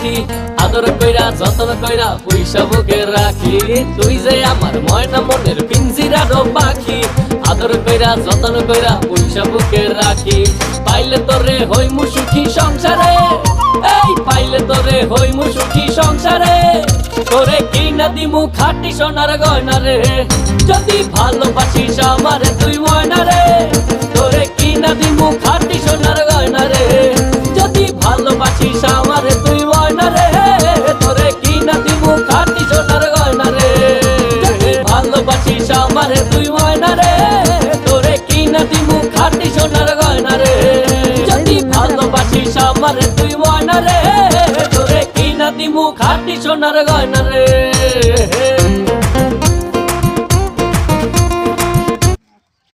পাখি আদর কইরা যত্ন কইরা পয়সা বুকে রাখি তুই যে আমার ময়না মনের পিঞ্জিরারও পাখি আদর কইরা যত্ন কইরা পয়সা বুকে রাখি পাইলে তোরে হইমু সুখী সংসারে এই পাইলে তোরে হইমু সুখী সংসারে তোরে কিনা দিমু খাঁটি সোনার গয়না রে যদি ভালোবাসিস আমারে তুই ময়না রে তোরে কিনা দিমু খাঁটি সোনার গয়না রে যদি ভালোবাসিস আমারে তুই ময়না রে তোরে কিনা দিমু খাঁটি সোনার গয়না রে যদি ভালোবাসিস আমারে তুই ময়না রে তোরে কিনা দিমু খাঁটি সোনার গয়না রে যদি ভালোবাসিস আমারে তুই ময়না রে তোরে কিনা দিমু খাঁটি সোনার গয়না রে